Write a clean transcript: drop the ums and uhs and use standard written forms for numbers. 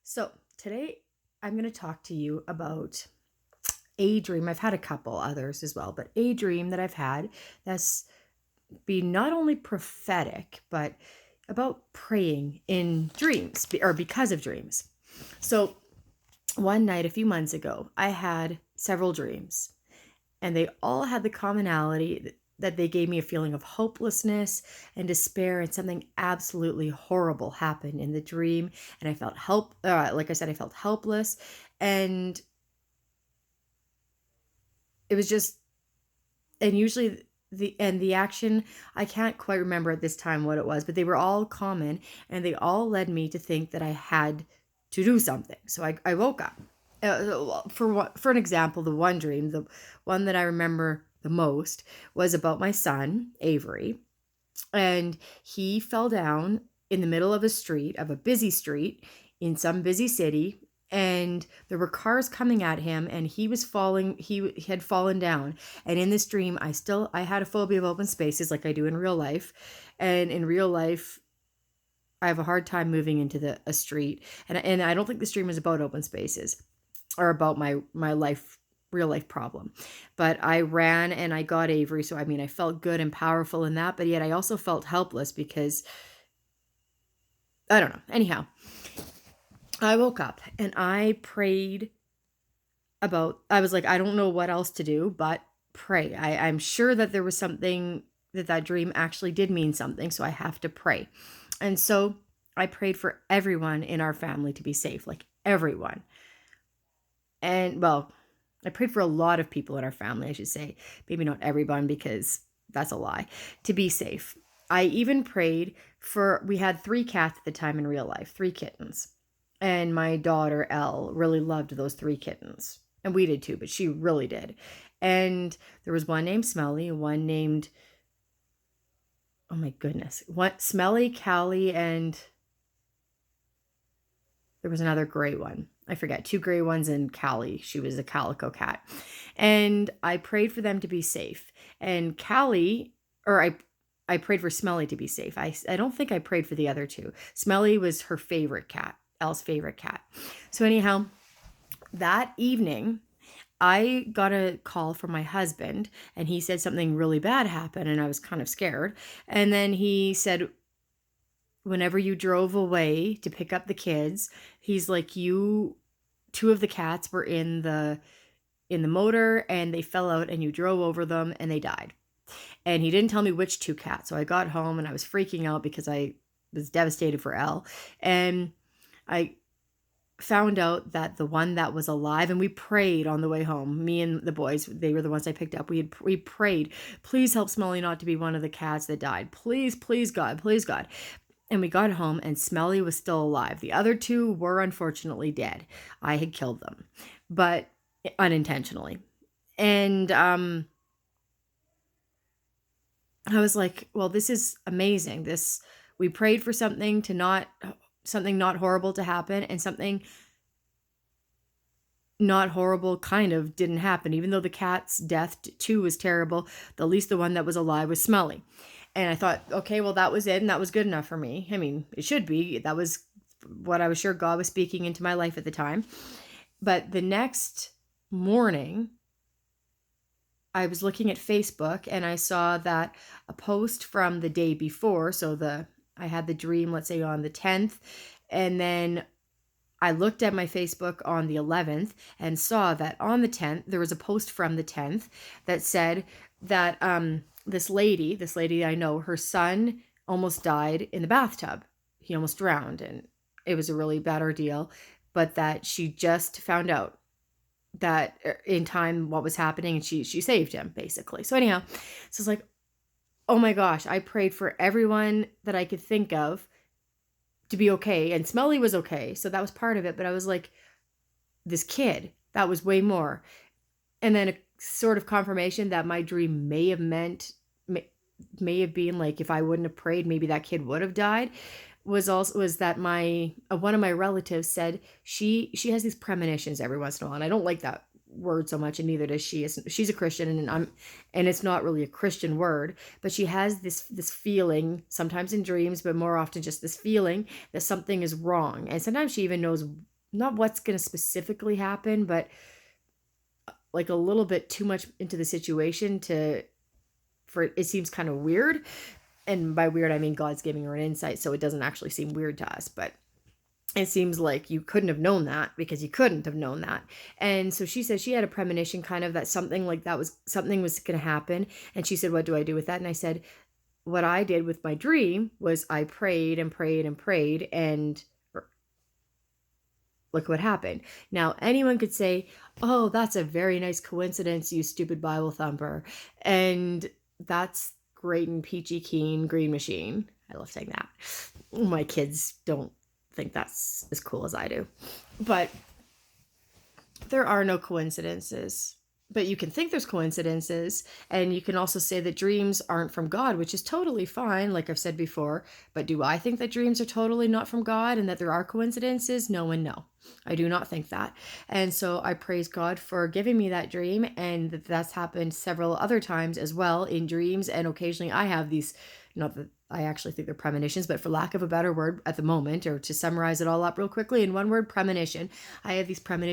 So today I'm going to talk to you about a dream. I've had a couple others as well, but a dream that I've had that's been not only prophetic, but about praying in dreams or because of dreams. So one night a few months ago, I had several dreams, and they all had the commonality that they gave me a feeling of hopelessness and despair, and something absolutely horrible happened in the dream, and I felt like I said, I felt helpless, and it was just, and usually the action, I can't quite remember at this time what it was, but they were all common, and they all led me to think that I had to do something. So I woke up. For an example, the one dream, the one that I remember the most, was about my son Avery, and he fell down in the middle of a busy street in some busy city, and there were cars coming at him, and he had fallen down. And in this dream, I had a phobia of open spaces like I do in real life, and in real life I have a hard time moving into a street, and I don't think this dream is about open spaces or about my life, real life problem. But I ran and I got Avery. So I mean, I felt good and powerful in that, but yet I also felt helpless because I don't know. Anyhow, I woke up and I prayed I was like, I don't know what else to do but pray. I'm sure that there was something, that dream actually did mean something. So I have to pray. And so I prayed for everyone in our family to be safe, like everyone. And well, I prayed for a lot of people in our family, I should say. Maybe not everyone, because that's a lie. To be safe. I even prayed we had 3 cats at the time in real life, 3 kittens. And my daughter, Elle, really loved those 3 kittens. And we did too, but she really did. And there was one named Smelly, one named, oh my goodness, what, Smelly, Callie, and there was another gray one. I forget, 2 gray ones and Callie. She was a calico cat. And I prayed for them to be safe. And Callie, or I prayed for Smelly to be safe. I don't think I prayed for the other 2. Smelly was her favorite cat, Elle's favorite cat. So anyhow, that evening, I got a call from my husband, and he said something really bad happened, and I was kind of scared. And then he said, whenever you drove away to pick up the kids, he's like, 2 of the cats were in the motor, and they fell out, and you drove over them and they died. And he didn't tell me which 2 cats. So I got home and I was freaking out because I was devastated for Elle. And I found out that the one that was alive, and we prayed on the way home, me and the boys, they were the ones I picked up. We prayed, please help Smelly not to be one of the cats that died. Please, please God, please God. And we got home and Smelly was still alive. The other 2 were unfortunately dead. I had killed them, but unintentionally. And I was like, well, this is amazing. We prayed for something not horrible to happen, and something not horrible kind of didn't happen. Even though the cat's death too was terrible, at least the one that was alive was Smelly. And I thought, okay, well, that was it, and that was good enough for me. I mean, it should be. That was what I was sure God was speaking into my life at the time. But the next morning, I was looking at Facebook, and I saw that a post from the day before. So I had the dream, let's say, on the 10th, and then I looked at my Facebook on the 11th and saw that on the 10th, there was a post from the 10th that said that this lady I know, her son almost died in the bathtub. He almost drowned, and it was a really bad ordeal, but that she just found out that in time what was happening, and she saved him, basically. So anyhow, so it's like, oh my gosh, I prayed for everyone that I could think of to be okay, and Smelly was okay, so that was part of it. But I was like, this kid, that was way more. And then a sort of confirmation that my dream may have been like, if I wouldn't have prayed, maybe that kid would have died, was that my one of my relatives said she has these premonitions every once in a while, and I don't like that word so much, and neither does she. She's a Christian, and it's not really a Christian word, but she has this feeling, sometimes in dreams, but more often just this feeling that something is wrong. And sometimes she even knows not what's going to specifically happen, but like a little bit too much into the situation for it seems kind of weird. And by weird, I mean God's giving her an insight, so it doesn't actually seem weird to us, but it seems like you couldn't have known that because you couldn't have known that. And so she said she had a premonition kind of that something like that was something was going to happen. And she said, what do I do with that? And I said, what I did with my dream was I prayed and prayed and prayed, and look what happened. Now, anyone could say, oh, that's a very nice coincidence, you stupid Bible thumper. And that's great and peachy keen green machine. I love saying that. My kids don't think that's as cool as I do. But there are no coincidences. But you can think there's coincidences, and you can also say that dreams aren't from God, which is totally fine, like I've said before. But do I think that dreams are totally not from God and that there are coincidences? No and no. I do not think that. And so I praise God for giving me that dream, and that's happened several other times as well in dreams. And occasionally I have these, not that I actually think they're premonitions, but for lack of a better word at the moment, or to summarize it all up real quickly in one word, premonition. I have these premonitions